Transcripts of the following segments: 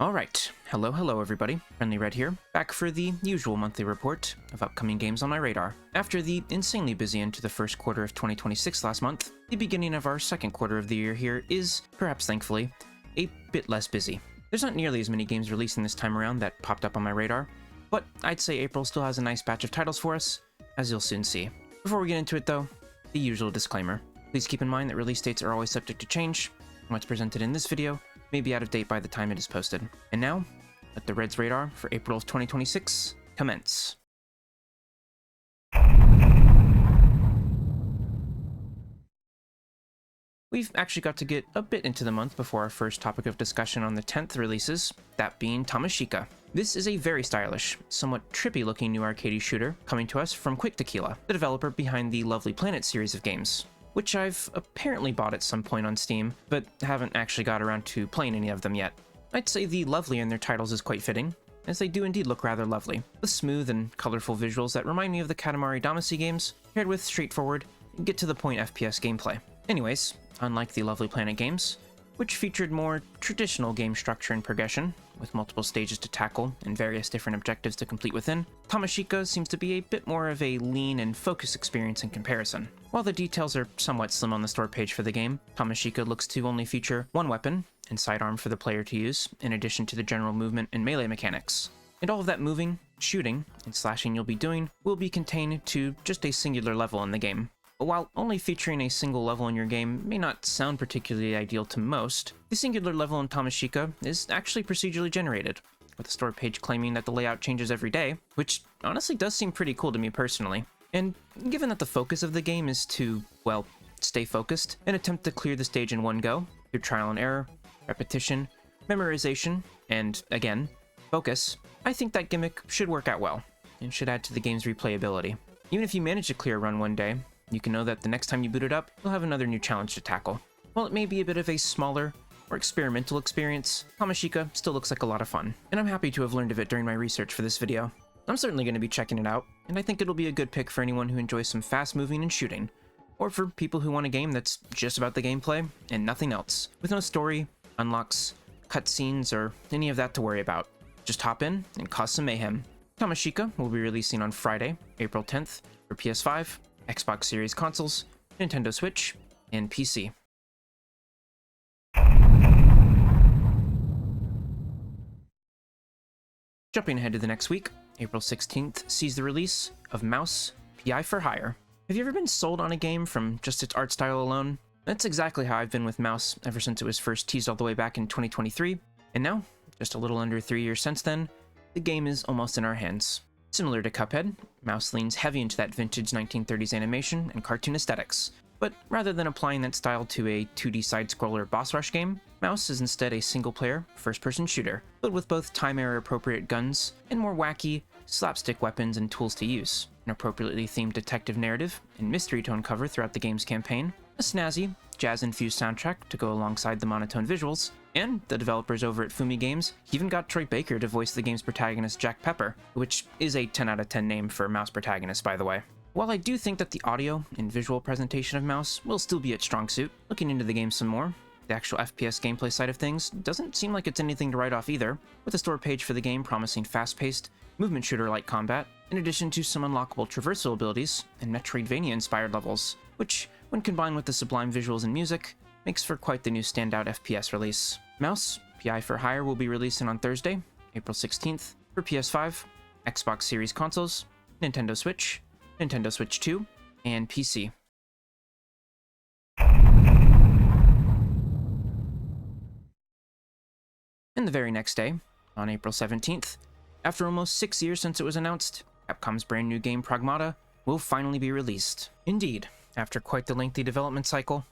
Alright, hello everybody, Friendly Red here, back for the usual monthly report of upcoming games on my radar. After the insanely busy end to the first quarter of 2026 last month, the beginning of our second quarter of the year here is, perhaps thankfully, a bit less busy. There's not nearly as many games releasing this time around that popped up on my radar, but I'd say April still has a nice batch of titles for us, as you'll soon see. Before we get into it though, the usual disclaimer. Please keep in mind that release dates are always subject to change. What's presented in this video may be out of date by the time it is posted. And now, let the Reds radar for April of 2026 commence. We've actually got to get a bit into the month before our first topic of discussion on the 10th releases, that being Tamashika. This is a very stylish, somewhat trippy looking new arcade shooter coming to us from Quick Tequila, the developer behind the Lovely Planet series of games, which I've apparently bought at some point on Steam, but haven't actually got around to playing any of them yet. I'd say the lovely in their titles is quite fitting, as they do indeed look rather lovely, with smooth and colorful visuals that remind me of the Katamari Damacy games, paired with straightforward, get-to-the-point FPS gameplay. Anyways, unlike the Lovely Planet games, which featured more traditional game structure and progression, with multiple stages to tackle and various different objectives to complete within, Tamashika seems to be a bit more of a lean and focused experience in comparison. While the details are somewhat slim on the store page for the game, Tamashika looks to only feature one weapon and sidearm for the player to use, in addition to the general movement and melee mechanics. And all of that moving, shooting, and slashing you'll be doing will be contained to just a singular level in the game. While only featuring a single level in your game may not sound particularly ideal to most, the singular level in Tamashika is actually procedurally generated, with the store page claiming that the layout changes every day, which honestly does seem pretty cool to me personally. And given that the focus of the game is to, well, stay focused and attempt to clear the stage in one go, through trial and error, repetition, memorization, and, again, focus, I think that gimmick should work out well, and should add to the game's replayability. Even if you manage to clear a run one day, you can know that the next time you boot it up, you'll have another new challenge to tackle. While it may be a bit of a smaller or experimental experience, Tamashika still looks like a lot of fun, and I'm happy to have learned of it during my research for this video. I'm certainly going to be checking it out, and I think it'll be a good pick for anyone who enjoys some fast moving and shooting, or for people who want a game that's just about the gameplay and nothing else, with no story, unlocks, cutscenes, or any of that to worry about. Just hop in and cause some mayhem. Tamashika will be releasing on Friday, April 10th, for PS5, Xbox Series consoles, Nintendo Switch, and PC. Jumping ahead to the next week, April 16th sees the release of Mouse PI for Hire. Have you ever been sold on a game from just its art style alone? That's exactly how I've been with Mouse ever since it was first teased all the way back in 2023, and now, just a little under 3 years since then, the game is almost in our hands. Similar to Cuphead, Mouse leans heavy into that vintage 1930s animation and cartoon aesthetics, but rather than applying that style to a 2D side-scroller boss rush game, Mouse is instead a single-player, first-person shooter, but with both time-era-appropriate guns and more wacky, slapstick weapons and tools to use, an appropriately themed detective narrative and mystery tone cover throughout the game's campaign, a snazzy, jazz-infused soundtrack to go alongside the monotone visuals, and the developers over at Fumi Games even got Troy Baker to voice the game's protagonist Jack Pepper, which is a 10 out of 10 name for Mouse protagonist, by the way. While I do think that the audio and visual presentation of Mouse will still be its strong suit, looking into the game some more, the actual FPS gameplay side of things doesn't seem like it's anything to write off either, with a store page for the game promising fast-paced, movement shooter-like combat, in addition to some unlockable traversal abilities and Metroidvania-inspired levels, which, when combined with the sublime visuals and music, makes for quite the new standout FPS release. Mouse PI for Hire will be releasing on Thursday, April 16th, for PS5, Xbox Series consoles, Nintendo Switch, Nintendo Switch 2, and PC. And the very next day, on April 17th, after almost 6 years since it was announced, Capcom's brand new game Pragmata will finally be released. Indeed, after quite the lengthy development cycle,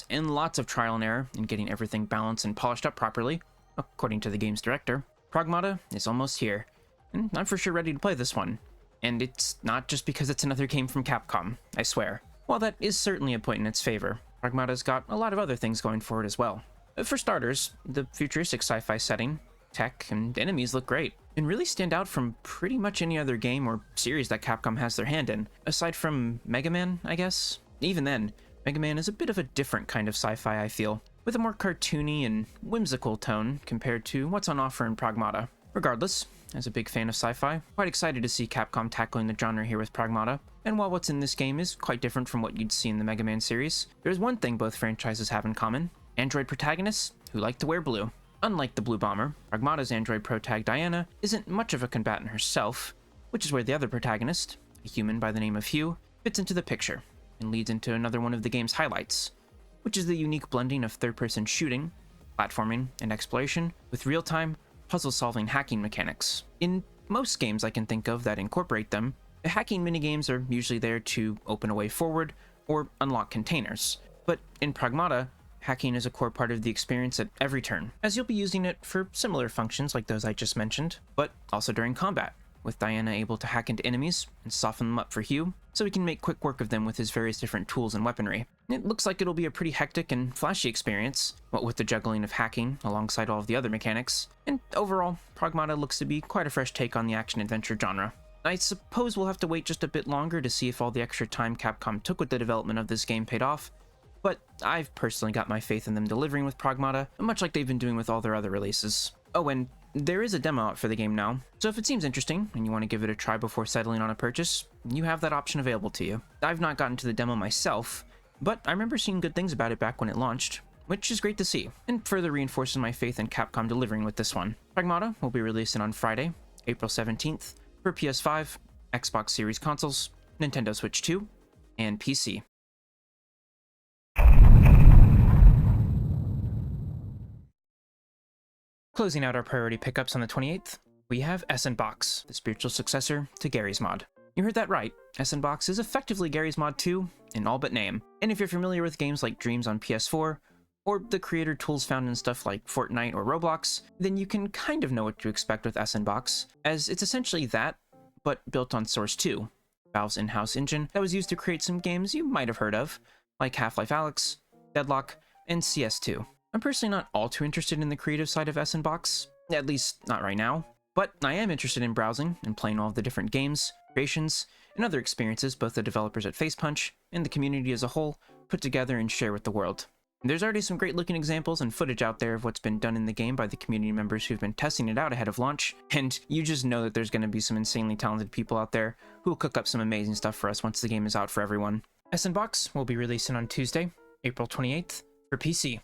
and lots of trial and error in getting everything balanced and polished up properly, according to the game's director, Pragmata is almost here, and I'm for sure ready to play this one. And it's not just because it's another game from Capcom, I swear. While that is certainly a point in its favor, Pragmata's got a lot of other things going for it as well. For starters, the futuristic sci-fi setting, tech, and enemies look great, and really stand out from pretty much any other game or series that Capcom has their hand in, aside from Mega Man, I guess? Even then, Mega Man is a bit of a different kind of sci-fi, I feel. with a more cartoony and whimsical tone compared to what's on offer in Pragmata. Regardless, as a big fan of sci-fi, quite excited to see Capcom tackling the genre here with Pragmata, and while what's in this game is quite different from what you'd see in the Mega Man series, there's one thing both franchises have in common: android protagonists who like to wear blue. Unlike the Blue Bomber, Pragmata's android protag Diana isn't much of a combatant herself, which is where the other protagonist, a human by the name of Hugh, fits into the picture, and leads into another one of the game's highlights, which is the unique blending of third-person shooting, platforming, and exploration with real-time, puzzle-solving hacking mechanics. In most games I can think of that incorporate them, the hacking minigames are usually there to open a way forward or unlock containers, but in Pragmata, hacking is a core part of the experience at every turn, as you'll be using it for similar functions like those I just mentioned, but also during combat, with Diana able to hack into enemies and soften them up for Hugh, so he can make quick work of them with his various different tools and weaponry. It looks like it'll be a pretty hectic and flashy experience, what with the juggling of hacking alongside all of the other mechanics, and overall, Pragmata looks to be quite a fresh take on the action-adventure genre. I suppose we'll have to wait just a bit longer to see if all the extra time Capcom took with the development of this game paid off, but I've personally got my faith in them delivering with Pragmata, much like they've been doing with all their other releases. Oh, and there is a demo out for the game now, so if it seems interesting and you want to give it a try before settling on a purchase, you have that option available to you. I've not gotten to the demo myself, but I remember seeing good things about it back when it launched, which is great to see, and further reinforces my faith in Capcom delivering with this one. Pragmata will be releasing on Friday, April 17th, for PS5, Xbox Series consoles, Nintendo Switch 2, and PC. Closing out our priority pickups on the 28th, we have Box, the spiritual successor to Garry's Mod. You heard that right, Box is effectively Garry's Mod 2 in all but name, and if you're familiar with games like Dreams on PS4, or the creator tools found in stuff like Fortnite or Roblox, then you can kind of know what to expect with Box, as it's essentially that, but built on Source 2, Valve's in-house engine that was used to create some games you might have heard of, like Half-Life Alyx, Deadlock, and CS2. I'm personally not all too interested in the creative side of Box, at least not right now, but I am interested in browsing and playing all of the different games, creations, and other experiences both the developers at Facepunch and the community as a whole put together and share with the world. There's already some great looking examples and footage out there of what's been done in the game by the community members who've been testing it out ahead of launch, and you just know that there's going to be some insanely talented people out there who will cook up some amazing stuff for us once the game is out for everyone. Box will be releasing on Tuesday, April 28th, for PC.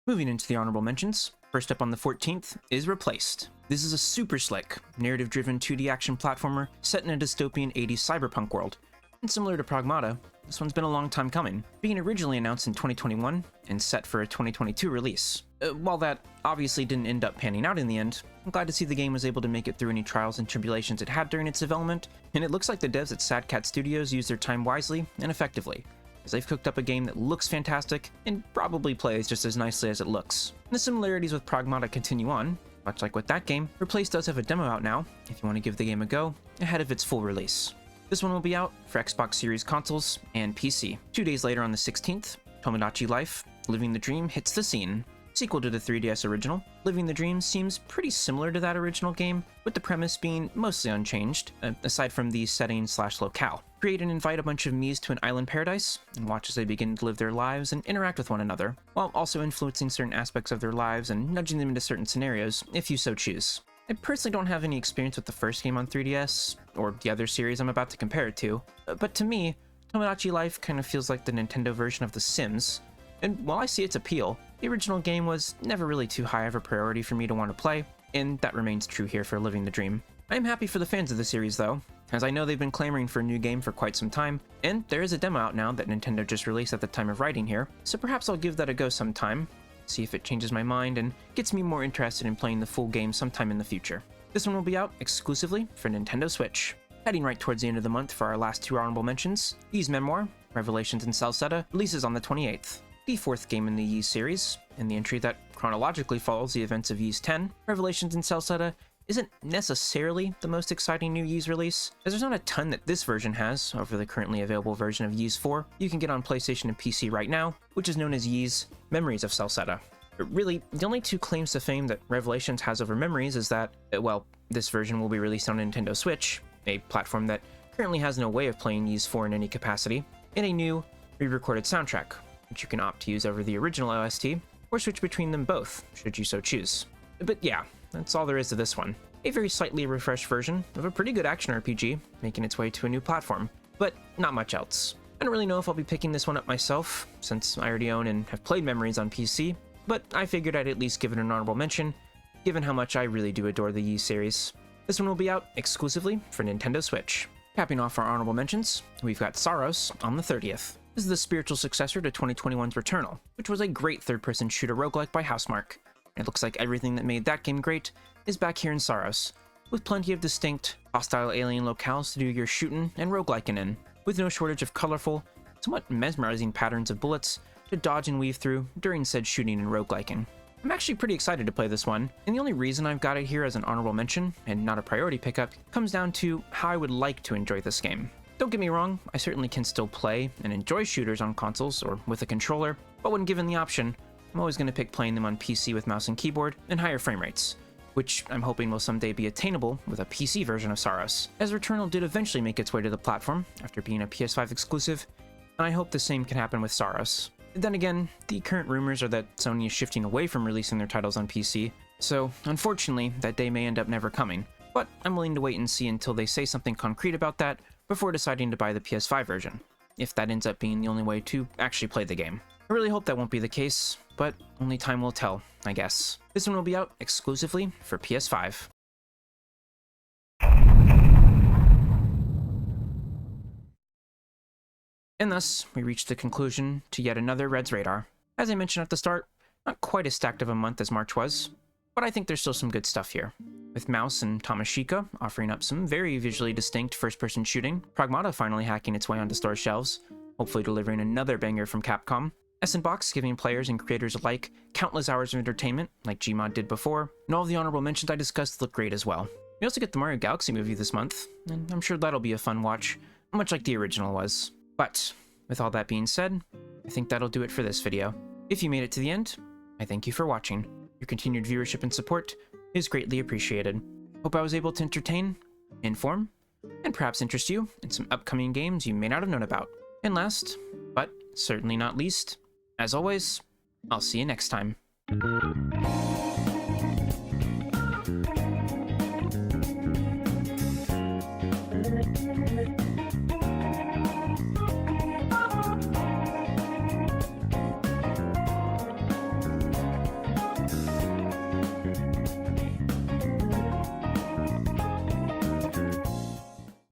Moving into the honorable mentions, first up on the 14th is Replaced. This is a super slick, narrative-driven 2D action platformer set in a dystopian 80s cyberpunk world. And similar to Pragmata, this one's been a long time coming, being originally announced in 2021 and set for a 2022 release. While that obviously didn't end up panning out in the end, I'm glad to see the game was able to make it through any trials and tribulations it had during its development, and it looks like the devs at Sad Cat Studios used their time wisely and effectively, as they've cooked up a game that looks fantastic and probably plays just as nicely as it looks. And the similarities with Pragmata continue on. Much like with that game, Replaced does have a demo out now, if you want to give the game a go, ahead of its full release. This one will be out for Xbox Series consoles and PC. 2 days later on the 16th, Tomodachi Life, Living the Dream hits the scene. Sequel to the 3DS original, Living the Dream seems pretty similar to that original game, with the premise being mostly unchanged, aside from the setting/locale. Create and invite a bunch of Miis to an island paradise, and watch as they begin to live their lives and interact with one another, while also influencing certain aspects of their lives and nudging them into certain scenarios, if you so choose. I personally don't have any experience with the first game on 3DS, or the other series I'm about to compare it to, but to me, Tomodachi Life kind of feels like the Nintendo version of The Sims, and while I see its appeal, the original game was never really too high of a priority for me to want to play, and that remains true here for Living the Dream. I am happy for the fans of the series though, as I know they've been clamoring for a new game for quite some time, and there is a demo out now that Nintendo just released at the time of writing here, so perhaps I'll give that a go sometime, see if it changes my mind and gets me more interested in playing the full game sometime in the future. This one will be out exclusively for Nintendo Switch. Heading right towards the end of the month for our last two honorable mentions, Ys Memoir, Revelations in Celceta, releases on the 28th. The fourth game in the Ys series, in the entry that chronologically follows the events of Ys 10, Revelations in Celceta isn't necessarily the most exciting new Ys release, as there's not a ton that this version has over the currently available version of Ys 4 you can get on PlayStation and PC right now, which is known as Ys Memories of Celceta. But really, the only two claims to fame that Revelations has over Memories is that, well, this version will be released on Nintendo Switch, a platform that currently has no way of playing these four in any capacity, and a new, re-recorded soundtrack, which you can opt to use over the original OST, or switch between them both, should you so choose. But yeah, that's all there is to this one. A very slightly refreshed version of a pretty good action RPG, making its way to a new platform, but not much else. I don't really know if I'll be picking this one up myself, since I already own and have played Memories on PC, but I figured I'd at least give it an honorable mention, given how much I really do adore the Yi series. This one will be out exclusively for Nintendo Switch. Capping off our honorable mentions, we've got Saros on the 30th. This is the spiritual successor to 2021's Returnal, which was a great third-person shooter roguelike by Housemarque. It looks like everything that made that game great is back here in Saros, with plenty of distinct, hostile alien locales to do your shooting and rogueliking in, with no shortage of colorful, somewhat mesmerizing patterns of bullets to dodge and weave through during said shooting and rogueliking. I'm actually pretty excited to play this one, and the only reason I've got it here as an honorable mention, and not a priority pickup, comes down to how I would like to enjoy this game. Don't get me wrong, I certainly can still play and enjoy shooters on consoles or with a controller, but when given the option, I'm always going to pick playing them on PC with mouse and keyboard and higher frame rates, which I'm hoping will someday be attainable with a PC version of Saros, as Returnal did eventually make its way to the platform after being a PS5 exclusive, and I hope the same can happen with Saros. Then again, the current rumors are that Sony is shifting away from releasing their titles on PC, so unfortunately that day may end up never coming, but I'm willing to wait and see until they say something concrete about that before deciding to buy the PS5 version, if that ends up being the only way to actually play the game. I really hope that won't be the case, but only time will tell, I guess. This one will be out exclusively for PS5. And thus, we reach the conclusion to yet another Red's Radar. As I mentioned at the start, not quite as stacked of a month as March was, but I think there's still some good stuff here. With Mouse and Tamashika offering up some very visually distinct first-person shooting, Pragmata finally hacking its way onto store shelves, hopefully delivering another banger from Capcom, Box giving players and creators alike countless hours of entertainment, like Gmod did before, and all of the honorable mentions I discussed look great as well. We also get the Mario Galaxy movie this month, and I'm sure that'll be a fun watch, much like the original was. But, with all that being said, I think that'll do it for this video. If you made it to the end, I thank you for watching. Your continued viewership and support is greatly appreciated. Hope I was able to entertain, inform, and perhaps interest you in some upcoming games you may not have known about. And last, but certainly not least, as always, I'll see you next time.